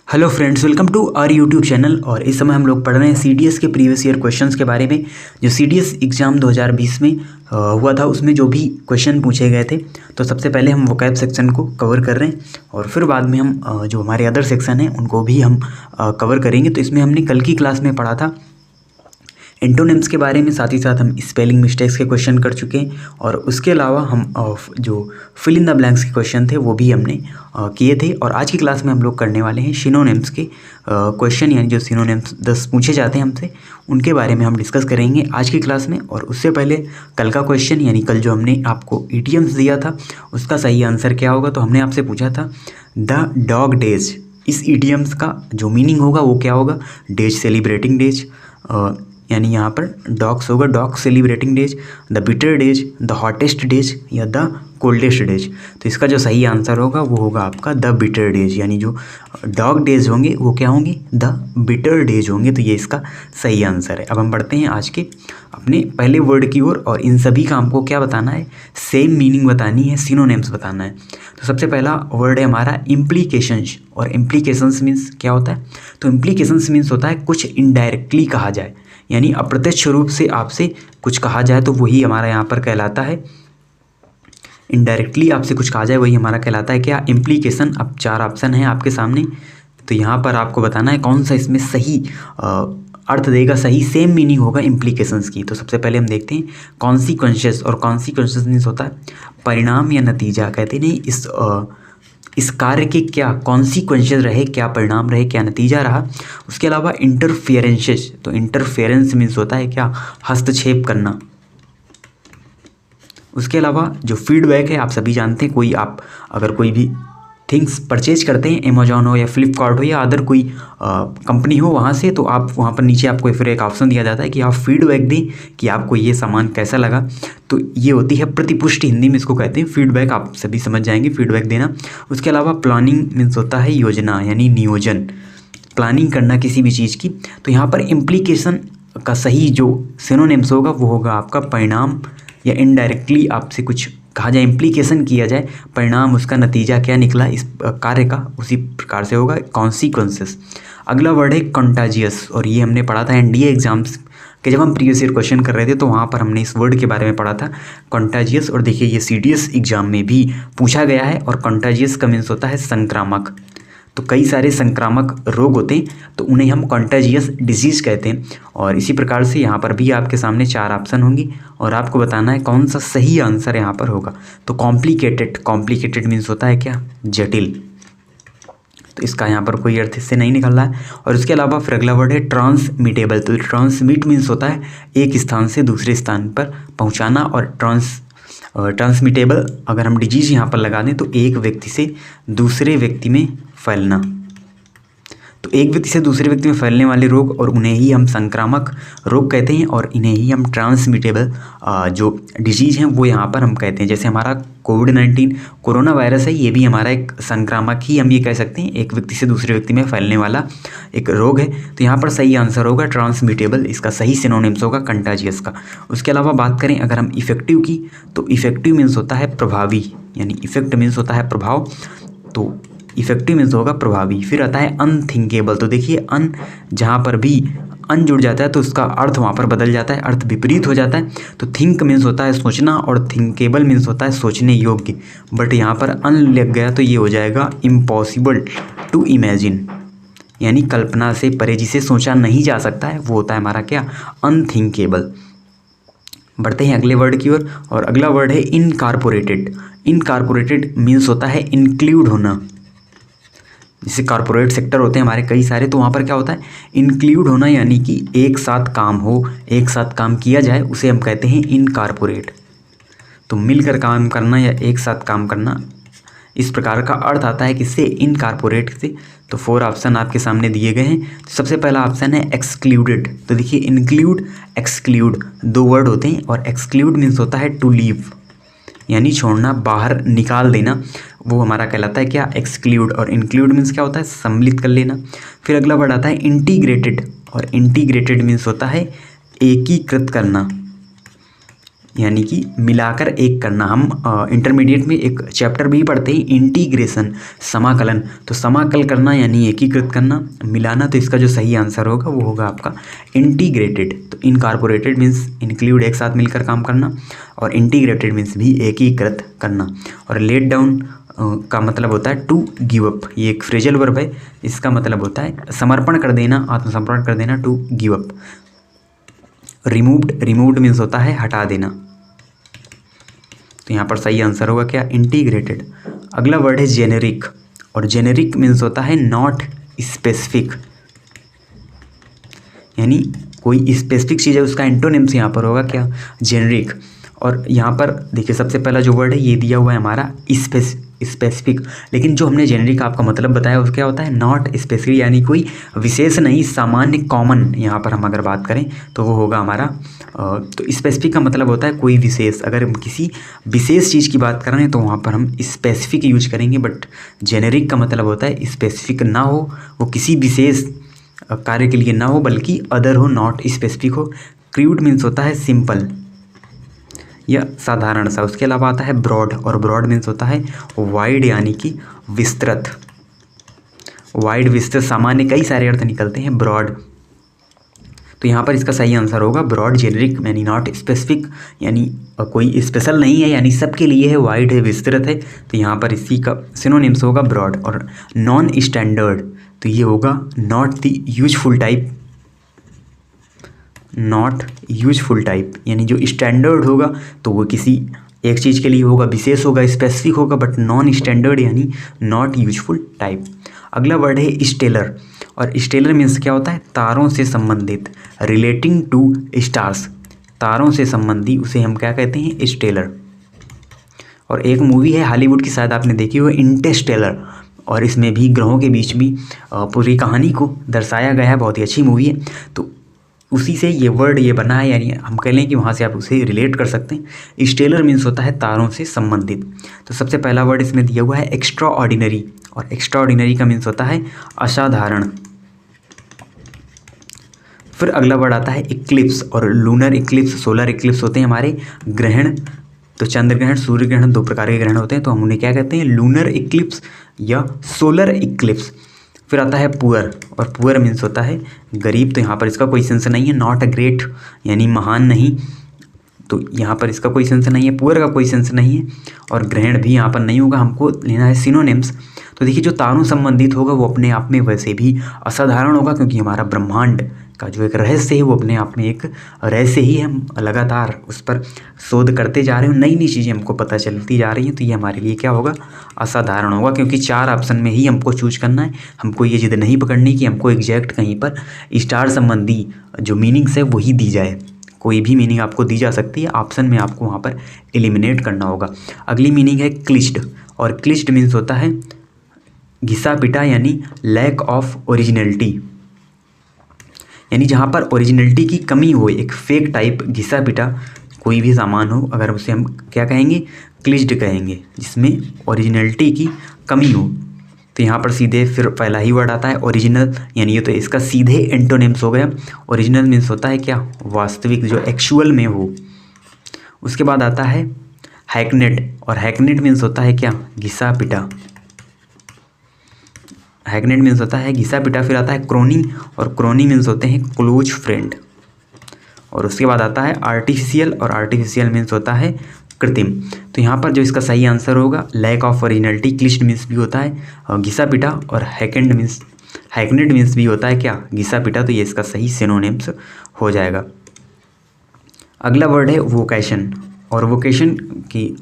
Hello friends, welcome to our YouTube channel. और इस समय हम लोग पढ़ रहे हैं सीडीएस के प्रीवियस ईयर क्वेश्चंस के बारे में। जो सीडीएस एग्ज़ाम 2020 में हुआ था उसमें जो भी क्वेश्चन पूछे गए थे, तो सबसे पहले हम वोकैब सेक्शन को कवर कर रहे हैं और फिर बाद में हम जो हमारे अदर सेक्शन हैं उनको भी हम कवर करेंगे। तो इसमें हमने कल की क्लास में पढ़ा था एंटोनिम्स के बारे में, साथ ही साथ हम स्पेलिंग मिस्टेक्स के क्वेश्चन कर चुके हैं और उसके अलावा हम जो फिल इन द ब्लैंक्स के क्वेश्चन थे वो भी हमने किए थे। और आज की क्लास में हम लोग करने वाले हैं सिनोनिम्स के क्वेश्चन, यानी जो सिनोनिम्स 10 पूछे जाते हैं हमसे उनके बारे में हम डिस्कस करेंगे आज की क्लास में। और उससे पहले कल का क्वेश्चन, यानी कल जो हमने आपको ईडियम्स दिया था उसका सही आंसर क्या होगा। तो हमने आपसे पूछा था द डॉग डेज, इस ईडियम्स का जो मीनिंग होगा वो क्या होगा। डेज सेलिब्रेटिंग डेज, यानी यहाँ पर डॉग्स होगा, dog celebrating days, the bitter days, the hottest days या द कोल्डेस्ट डेज। तो इसका जो सही आंसर होगा वो होगा आपका द बिटर डेज, यानी जो डॉग डेज होंगे वो क्या होंगे, द बिटर डेज होंगे। तो ये इसका सही आंसर है। अब हम बढ़ते हैं आज के अपने पहले वर्ड की ओर और इन सभी का हमको क्या बताना है, सेम मीनिंग बतानी है, सिनोनिम्स बताना है। तो सबसे पहला वर्ड है हमारा इम्प्लीकेशंस। और इम्प्लीकेशंस मीन्स क्या होता है, तो इम्प्लीकेशंस मीन्स होता है कुछ इनडायरेक्टली कहा जाए, यानी अप्रत्यक्ष रूप से आपसे कुछ कहा जाए तो वही हमारा यहाँ पर कहलाता है। इनडायरेक्टली आपसे कुछ कहा जाए वही हमारा कहलाता है क्या, इम्प्लीकेशन। अब 4 ऑप्शन हैं आपके सामने, तो यहाँ पर आपको बताना है कौन सा इसमें सही अर्थ देगा, सही सेम मीनिंग होगा इम्प्लीकेशंस की। तो सबसे पहले हम देखते हैं कॉन्सिक्वेंसेस। और कॉन्सिक्वेंसेस मीन्स होता है परिणाम या नतीजा। कहते नहीं इस कार्य के क्या कॉन्सिक्वेंसेस रहे, क्या परिणाम रहे, क्या नतीजा रहा। उसके अलावा इंटरफेरेंसेस, तो इंटरफेरेंस मीन्स होता है क्या, हस्तक्षेप करना। उसके अलावा जो फीडबैक है, आप सभी जानते हैं, आप अगर कोई भी थिंग्स परचेज करते हैं, अमेजॉन हो या फ्लिपकार्ट हो या अदर कोई कंपनी हो वहाँ से, तो आप वहाँ पर नीचे आपको फिर एक ऑप्शन दिया जाता है कि आप फीडबैक दें कि आपको ये सामान कैसा लगा। तो ये होती है प्रतिपुष्टि, हिंदी में इसको कहते हैं फीडबैक, आप सभी समझ जाएंगे फीडबैक देना। उसके अलावा प्लानिंग मीन्स होता है योजना, यानी नियोजन, प्लानिंग करना किसी भी चीज़ की। तो यहाँ पर इम्प्लीकेशन का सही जो सिनोनिम्स होगा वो होगा आपका परिणाम, या इनडायरेक्टली आपसे कुछ कहा जाए, इम्प्लीकेशन किया जाए, परिणाम उसका नतीजा क्या निकला इस कार्य का, उसी प्रकार से होगा कॉन्सिक्वेंसेस। अगला वर्ड है कंटाजियस। और ये हमने पढ़ा था एनडीए एग्जाम्स के, जब हम प्रीवियस ईयर क्वेश्चन कर रहे थे तो वहाँ पर हमने इस वर्ड के बारे में पढ़ा था कंटाजियस। और देखिए ये सीडीएस एग्जाम में भी पूछा गया है। और कंटाजियस का मीन्स होता है संक्रामक। तो कई सारे संक्रामक रोग होते हैं तो उन्हें हम कंटाजियस डिजीज़ कहते हैं। और इसी प्रकार से यहाँ पर भी आपके सामने 4 ऑप्शन होंगे और आपको बताना है कौन सा सही आंसर यहाँ पर होगा। तो कॉम्प्लिकेटेड, कॉम्प्लिकेटेड मीन्स होता है क्या, जटिल। तो इसका यहाँ पर कोई अर्थ इससे नहीं निकल रहा है। और उसके अलावा फिर अगला वर्ड है ट्रांसमिटेबल। तो ट्रांसमिट मीन्स होता है एक स्थान से दूसरे स्थान पर पहुँचाना। और ट्रांसमिटेबल अगर हम डिजीज़ यहाँ पर लगा दें तो एक व्यक्ति से दूसरे व्यक्ति में फैलना। तो एक व्यक्ति से दूसरे व्यक्ति में फैलने वाले रोग, और उन्हें ही हम संक्रामक रोग कहते हैं और इन्हें ही हम ट्रांसमिटेबल जो डिजीज़ हैं वो यहाँ पर हम कहते हैं। जैसे हमारा कोविड-19 कोरोना वायरस है, ये भी हमारा एक संक्रामक ही हम ये कह सकते हैं, एक व्यक्ति से दूसरे व्यक्ति में फैलने वाला एक रोग है। तो यहाँ पर सही आंसर होगा ट्रांसमिटेबल, इसका सही सिनोनिम्स होगा कंटाजियस का। उसके अलावा बात करें अगर हम इफेक्टिव की, तो इफेक्टिव मीन्स होता है प्रभावी, यानी इफेक्ट मीन्स होता है प्रभाव, तो इफेक्टिव मीन्स होगा प्रभावी। फिर आता है अनथिंकेबल। तो देखिए अन, जहाँ पर भी अन जुड़ जाता है तो उसका अर्थ वहाँ पर बदल जाता है, अर्थ विपरीत हो जाता है। तो थिंक मीन्स होता है सोचना और थिंकेबल मीन्स होता है सोचने योग्य। बट यहाँ पर अन लग गया तो ये हो जाएगा इम्पॉसिबल टू इमेजिन, यानी कल्पना से परे, जिसे सोचा नहीं जा सकता है वो होता है हमारा क्या, अनथिंकेबल। बढ़ते हैं अगले वर्ड की ओर और अगला वर्ड है इनकॉर्पोरेटेड। इनकॉर्पोरेटेड मीन्स होता है इंक्लूड होना। जैसे कॉर्पोरेट सेक्टर होते हैं हमारे कई सारे, तो वहाँ पर क्या होता है, इंक्लूड होना, यानी कि एक साथ काम हो, एक साथ काम किया जाए, उसे हम कहते हैं इनकॉर्पोरेट। तो मिलकर काम करना या एक साथ काम करना, इस प्रकार का अर्थ आता है किससे, इनकॉर्पोरेट से। तो 4 ऑप्शन आपके सामने दिए गए हैं। तो सबसे पहला ऑप्शन है एक्सक्लूडेड। तो देखिए इंक्लूड, एक्सक्लूड 2 वर्ड होते हैं और एक्सक्लूड मीन्स होता है टू लीव, यानी छोड़ना, बाहर निकाल देना, वो हमारा कहलाता है क्या, एक्सक्लूड। और इंक्लूड मीन्स क्या होता है, सम्मिलित कर लेना। फिर अगला वर्ड आता है इंटीग्रेटेड। और इंटीग्रेटेड मीन्स होता है एकीकृत करना, यानी कि मिलाकर एक करना। हम इंटरमीडिएट में एक चैप्टर भी पढ़ते हैं इंटीग्रेशन, समाकलन। तो समाकल करना यानी एकीकृत करना, मिलाना। तो इसका जो सही आंसर होगा वो होगा आपका इंटीग्रेटेड। तो इनकॉर्पोरेटेड मीन्स इंक्लूड, एक साथ मिलकर काम करना, और इंटीग्रेटेड मीन्स भी एकीकृत करना। और लेट डाउन का मतलब होता है टू गिव अप, ये एक फ्रेजल वर्ब है। इसका मतलब होता है समर्पण कर देना, आत्मसमर्पण कर देना, to give up. Removed means होता है हटा देना। तो यहाँ पर सही आंसर होगा क्या, इंटीग्रेटेड। अगला वर्ड है जेनेरिक, और जेनेरिक मीन्स होता है नॉट स्पेसिफिक, यानी कोई स्पेसिफिक चीज़ है उसका एंटोनिम्स यहाँ पर होगा क्या, जेनेरिक। और यहाँ पर देखिए सबसे पहला जो वर्ड है ये दिया हुआ है हमारा स्पेसिफिक, लेकिन जो हमने जेनेरिक आपका मतलब बताया उसका क्या होता है, नॉट स्पेसिफिक, यानी कोई विशेष नहीं, सामान्य, कॉमन। यहाँ पर हम अगर बात करें तो वो होगा हमारा तो स्पेसिफिक का मतलब होता है कोई विशेष। अगर हम किसी विशेष चीज़ की बात कर रहे हैं तो वहाँ पर हम स्पेसिफिक यूज करेंगे, बट जेनेरिक का मतलब होता है स्पेसिफिक ना हो, वो किसी विशेष कार्य के लिए ना हो, बल्कि अदर हो, नॉट स्पेसिफिक हो। क्रूड मीन्स होता है सिंपल या साधारण सा। उसके अलावा आता है ब्रॉड, और ब्रॉड मीन्स होता है वाइड, यानी कि विस्तृत। वाइड, विस्तृत, सामान्य, कई सारे अर्थ निकलते हैं ब्रॉड। तो यहाँ पर इसका सही आंसर होगा ब्रॉड, जेनेरिक यानी नॉट स्पेसिफिक, यानी कोई स्पेशल नहीं है, यानी सबके लिए है, वाइड है, विस्तृत है। तो यहाँ पर इसी का सिनोनिम्स होगा ब्रॉड। और नॉन स्टैंडर्ड, तो ये होगा not the useful type, not useful type, यानी जो स्टैंडर्ड होगा तो वो किसी एक चीज़ के लिए होगा, विशेष होगा, स्पेसिफिक होगा, बट नॉन स्टैंडर्ड यानी नॉट यूजफुल टाइप। अगला वर्ड है स्टेलर, और स्टेलर मीन्स क्या होता है, तारों से संबंधित, रिलेटिंग टू स्टार्स, तारों से संबंधी, उसे हम क्या कहते हैं, स्टेलर। और एक मूवी है हॉलीवुड की, शायद आपने देखी हो, इंटरस्टेलर, और इसमें भी ग्रहों के बीच भी पूरी कहानी को दर्शाया गया है, बहुत ही अच्छी मूवी है। तो उसी से ये वर्ड ये बना है, यानी हम कह लें कि वहाँ से आप उसे रिलेट कर सकते हैं। स्टेलर मीन्स होता है तारों से संबंधित। तो सबसे पहला वर्ड इसमें दिया हुआ है एक्स्ट्रा ऑर्डिनरी, और एक्स्ट्रा ऑर्डिनरी का मीन्स होता है असाधारण। फिर अगला वर्ड आता है इक्लिप्स, और लूनर इक्लिप्स, सोलर इक्लिप्स होते हैं हमारे ग्रहण। तो चंद्र ग्रहण, सूर्य ग्रहण, दो प्रकार के ग्रहण होते हैं, तो हम उन्हें क्या कहते हैं, लूनर इक्लिप्स या सोलर इक्लिप्स। फिर आता है पुअर, और पुअर मीन्स होता है गरीब। तो यहाँ पर इसका कोई सेंस नहीं है, नॉट अ ग्रेट यानी महान नहीं, तो यहाँ पर इसका कोई सेंस नहीं है, पुअर का कोई सेंस नहीं है, और ग्रहण भी यहाँ पर नहीं होगा, हमको लेना है सिनोनिम्स। तो देखिए जो तारों संबंधित होगा वो अपने आप में वैसे भी असाधारण होगा, क्योंकि हमारा ब्रह्मांड का जो एक रहस्य है वो अपने आप में एक रहस्य ही है। हम लगातार उस पर शोध करते जा रहे हैं, नई नई चीज़ें हमको पता चलती जा रही हैं, तो ये हमारे लिए क्या होगा, असाधारण होगा। क्योंकि 4 ऑप्शन में ही हमको चूज करना है, हमको ये जिद नहीं पकड़नी कि हमको एग्जैक्ट कहीं पर स्टार संबंधी जो मीनिंग्स है वही दी जाए। कोई भी मीनिंग आपको दी जा सकती है, ऑप्शन में आपको वहाँ पर एलिमिनेट करना होगा। अगली मीनिंग है क्लिच्ड, और क्लिच्ड मीन्स होता है घिसा पिटा, यानी लैक ऑफ ओरिजिनलिटी, यानी जहाँ पर ओरिजिनलिटी की कमी हो, एक फेक टाइप घिसा पिटा कोई भी सामान हो, अगर उसे हम क्या कहेंगे, क्लिच्ड कहेंगे, जिसमें ओरिजिनलिटी की कमी हो। तो यहाँ पर सीधे फिर पहला ही वर्ड आता है ओरिजिनल, यानी ये तो इसका सीधे एंटोनिम्स हो गया। ओरिजिनल मीन्स होता है क्या, वास्तविक, जो एक्चुअल में हो। उसके बाद आता है हैकनेड, और हैकनेड मीन्स होता है क्या, घिसा पिटा। हैकनेड मीन्स होता है घिसा पिटा। फिर आता है क्रोनी, और क्रोनी मीन्स होते हैं क्लोज फ्रेंड। और उसके बाद आता है आर्टिफिशियल, और आर्टिफिशियल मीन्स होता है कृत्रिम। तो यहाँ पर जो इसका सही आंसर होगा लैक ऑफ ओरिजिनलिटी, क्लिच्ड मीन्स भी होता है घिसा पिटा, और हैकनेड मीन्स भी होता है क्या, घिसा पिटा। तो ये इसका सही सिनोनिम्स हो जाएगा। अगला वर्ड है वोकेशन, और वोकेशन की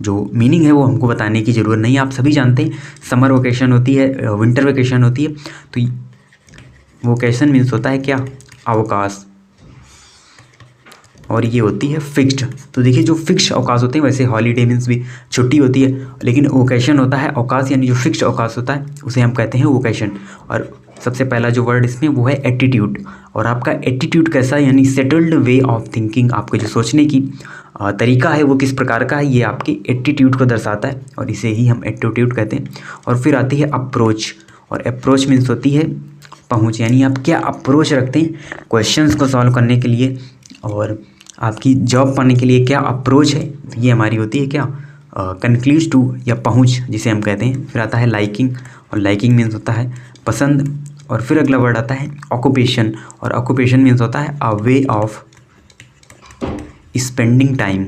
जो मीनिंग है वो हमको बताने की ज़रूरत नहीं है, आप सभी जानते हैं। समर वेकेशन होती है, विंटर वेकेशन होती है, तो वोकेशन मीन्स होता है क्या, अवकाश, और ये होती है फिक्स्ड। तो देखिए जो फिक्स्ड अवकाश होते हैं, वैसे हॉलीडे मीन्स भी छुट्टी होती है, लेकिन वोकेशन होता है अवकाश, यानी जो फिक्स्ड अवकाश होता है उसे हम कहते हैं वोकेशन। और सबसे पहला जो वर्ड इसमें वो है एटीट्यूड, और आपका एटीट्यूड कैसा, यानी सेटल्ड वे ऑफ थिंकिंग, आपके जो सोचने की तरीका है वो किस प्रकार का है, ये आपके एटीट्यूड को दर्शाता है, और इसे ही हम एटीट्यूड कहते हैं। और फिर आती है अप्रोच, और अप्रोच मीन्स होती है पहुँच, यानी आप क्या अप्रोच रखते हैं क्वेश्चंस को सॉल्व करने के लिए, और आपकी जॉब पाने के लिए क्या अप्रोच है, तो ये हमारी होती है क्या कंक्लूज टू या पहुंच जिसे हम कहते हैं। फिर आता है लाइकिंग, और लाइकिंग मीन्स होता है पसंद। और फिर अगला वर्ड आता है ऑक्यूपेशन, और ऑक्यूपेशन मीन्स होता है अ वे ऑफ स्पेंडिंग टाइम।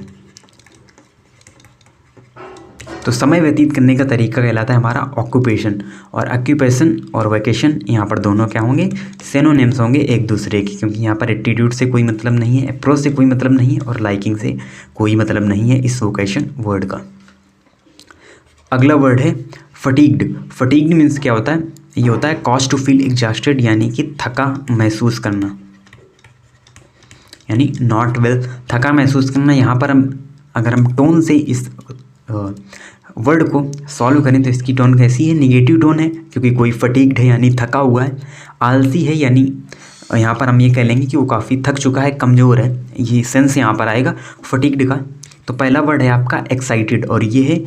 तो समय व्यतीत करने का तरीका कहलाता है हमारा ऑक्यूपेशन। और ऑक्यूपेशन और वैकेशन यहाँ पर दोनों क्या होंगे, सिनोनिम्स होंगे एक दूसरे की, क्योंकि यहाँ पर एटीट्यूड से कोई मतलब नहीं है, अप्रोच से कोई मतलब नहीं है, और लाइकिंग से कोई मतलब नहीं है इस वोकेशन वर्ड का। अगला वर्ड है फटीग्ड। फटीग्ड मीन्स क्या होता है, ये होता है कॉज टू फील एग्जॉस्टेड, यानी कि थका महसूस करना, यानी नॉट वेल, थका महसूस करना। यहाँ पर अगर हम टोन से इस वर्ड को सॉल्व करें तो इसकी टोन कैसी है, निगेटिव टोन है, क्योंकि कोई फटीग्ड है यानी थका हुआ है। आलसी है यानी यहाँ पर हम ये कह लेंगे कि वो काफ़ी थक चुका है, कमज़ोर है, ये सेंस यहाँ पर आएगा फटीग्ड का। तो पहला वर्ड है आपका एक्साइटेड, और ये है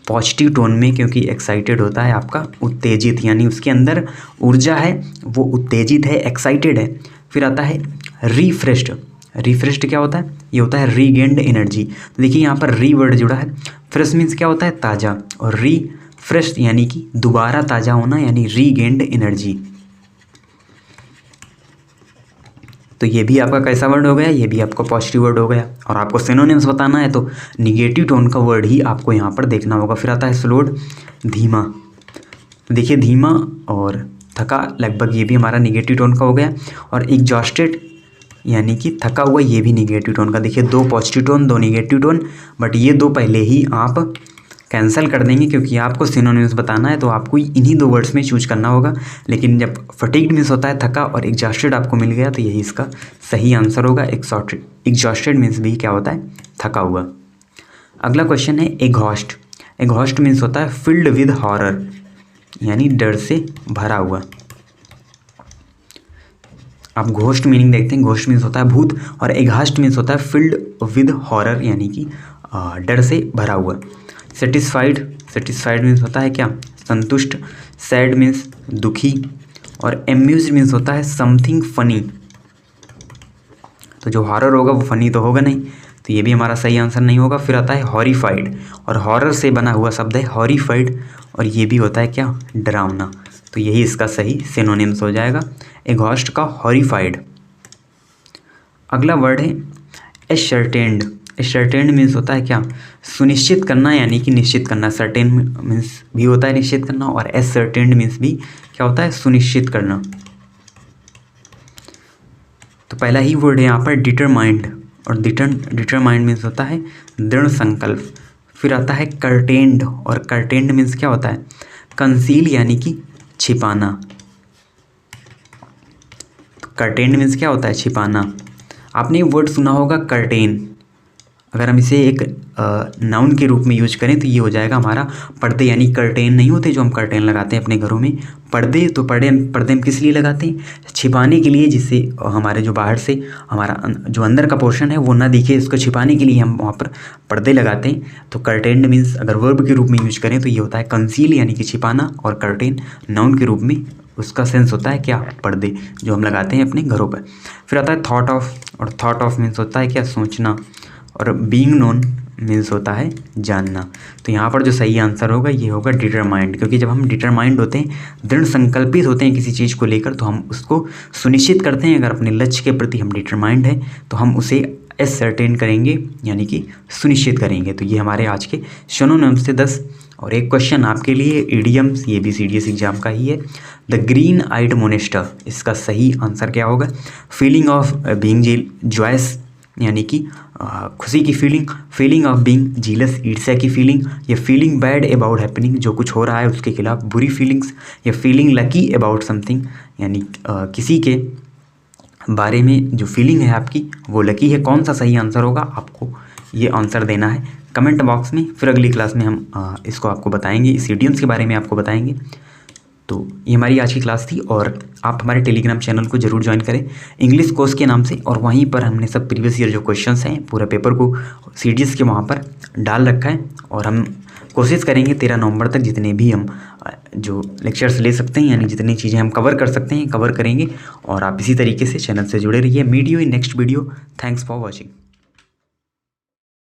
पॉजिटिव टोन में, क्योंकि एक्साइटेड होता है आपका उत्तेजित, यानी उसके अंदर ऊर्जा है, वो उत्तेजित है, एक्साइटेड है। फिर आता है रिफ्रेश्ड। रिफ्रेश्ड क्या होता है, ये होता है रीगेंड एनर्जी। तो देखिए यहाँ पर री वर्ड जुड़ा है, फ्रेश मीन्स क्या होता है ताज़ा, और रिफ्रेश यानी कि दोबारा ताज़ा होना, यानी रीगेंड एनर्जी। तो ये भी आपका कैसा वर्ड हो गया, ये भी आपका पॉजिटिव वर्ड हो गया। और आपको सिनोनिम्स बताना है तो निगेटिव टोन का वर्ड ही आपको यहाँ पर देखना होगा। फिर आता है स्लोड, धीमा। देखिए धीमा और थका लगभग ये भी हमारा निगेटिव टोन का हो गया। और एग्जॉस्टेड यानी कि थका हुआ, ये भी निगेटिव टोन का। देखिए दो पॉजिटिव टोन, दो निगेटिव टोन, बट ये दो पहले ही आप कैंसिल कर देंगे, क्योंकि आपको सिनोनिम्स बताना है तो आपको इन्हीं दो वर्ड्स में चूज करना होगा। लेकिन जब फटीग्ड मीन्स होता है थका, और एग्जॉस्टेड आपको मिल गया, तो यही इसका सही आंसर होगा। एग्जॉस्टेड मीन्स भी क्या होता है, थका हुआ। अगला क्वेश्चन है एग्हॉस्ट। एग्हॉस्ट मीन्स होता है फिल्ड विद हॉरर, यानी डर से भरा हुआ। आप घोस्ट मीनिंग देखते हैं, घोस्ट मीन्स होता है भूत, और एग्हॉस्ट मीन्स होता है फिल्ड विद हॉरर, यानी कि डर से भरा हुआ। सेटिस्फाइड, सेटिस्फाइड मीन्स होता है क्या, संतुष्ट। सैड मीन्स दुखी, और एम्यूज मीन्स होता है समथिंग फनी। तो जो हॉरर होगा वो फनी तो होगा नहीं, तो ये भी हमारा सही आंसर नहीं होगा। फिर आता है हॉरिफाइड, और हॉरर से बना हुआ शब्द है हॉरिफाइड, और ये भी होता है क्या, डरावना। तो यही इसका सही सिनोनिम्स हो जाएगा, एग्हॉस्ट का हॉरिफाइड। अगला वर्ड है एसर्टेन्ड। एसर्टेन्ड मीन्स होता है क्या, सुनिश्चित करना, यानी कि निश्चित करना। सर्टेन मीन्स भी होता है निश्चित करना, और एसर्टेन्ड मीन्स भी क्या होता है, सुनिश्चित करना। तो पहला ही वर्ड है यहाँ पर डिटरमाइंड, और डिटरमाइंड मीन्स होता है दृढ़ संकल्प। फिर आता है कर्टेन्ड, और कर्टेन्ड मीन्स क्या होता है, कंसील, यानी कि छिपाना। तो कर्टेन मीन्स क्या होता है, छिपाना। आपने वर्ड सुना होगा कर्टेन, अगर हम इसे एक नाउन के रूप में यूज करें तो ये हो जाएगा हमारा पर्दे, यानी कर्टेन नहीं होते जो हम कर्टेन लगाते हैं अपने घरों में, पर्दे। तो पर्दे हम किस लिए लगाते हैं, छिपाने के लिए, जिससे हमारे जो बाहर से हमारा जो अंदर का पोर्शन है वो ना दिखे, इसको छिपाने के लिए हम वहाँ पर पर्दे लगाते हैं। तो कर्टेन मीन्स अगर वर्ब के रूप में यूज करें तो ये होता है कंसील, यानी कि छिपाना, और कर्टेन नाउन के रूप में उसका सेंस होता है क्या, पर्दे जो हम लगाते हैं अपने घरों पर। फिर आता है थॉट ऑफ, और थॉट ऑफ मीन्स होता है क्या, सोचना, और बीइंग नोन मीन्स होता है जानना। तो यहाँ पर जो सही आंसर होगा ये होगा डिटरमाइंड, क्योंकि जब हम डिटरमाइंड होते हैं, दृढ़ संकल्पित होते हैं किसी चीज़ को लेकर, तो हम उसको सुनिश्चित करते हैं। अगर अपने लक्ष्य के प्रति हम डिटरमाइंड हैं तो हम उसे एसर्टेन करेंगे, यानी कि सुनिश्चित करेंगे। तो ये हमारे आज के सिनोनिम्स थे 10। और एक क्वेश्चन आपके लिए इडियम्स, ये भी CDS एग्जाम का ही है। द ग्रीन आइड मोनेस्टर, इसका सही आंसर क्या होगा, फीलिंग ऑफ बीइंग जॉयस, यानी कि खुशी की feeling, feeling of being jealous, ईर्ष्या की फीलिंग, या फीलिंग बैड अबाउट हैपनिंग, जो कुछ हो रहा है उसके खिलाफ बुरी फीलिंग्स, या फीलिंग लकी अबाउट समथिंग, यानी किसी के बारे में जो फीलिंग है आपकी वो लकी है। कौन सा सही आंसर होगा, आपको ये आंसर देना है कमेंट बॉक्स में। फिर अगली क्लास में हम इसको आपको बताएंगे, इस इडियम्स के बारे में आपको बताएंगे। तो ये हमारी आज की क्लास थी, और आप हमारे टेलीग्राम चैनल को जरूर ज्वाइन करें इंग्लिश कोर्स के नाम से, और वहीं पर हमने सब प्रीवियस ईयर जो क्वेश्चंस हैं पूरा पेपर को CDS के वहाँ पर डाल रखा है। और हम कोशिश करेंगे 13 नवंबर तक जितने भी हम जो लेक्चर्स ले सकते हैं, यानी जितनी चीज़ें हम कवर कर सकते हैं कवर करेंगे। और आप इसी तरीके से चैनल से जुड़े रहिए। Meet you in next video. Thanks for watching.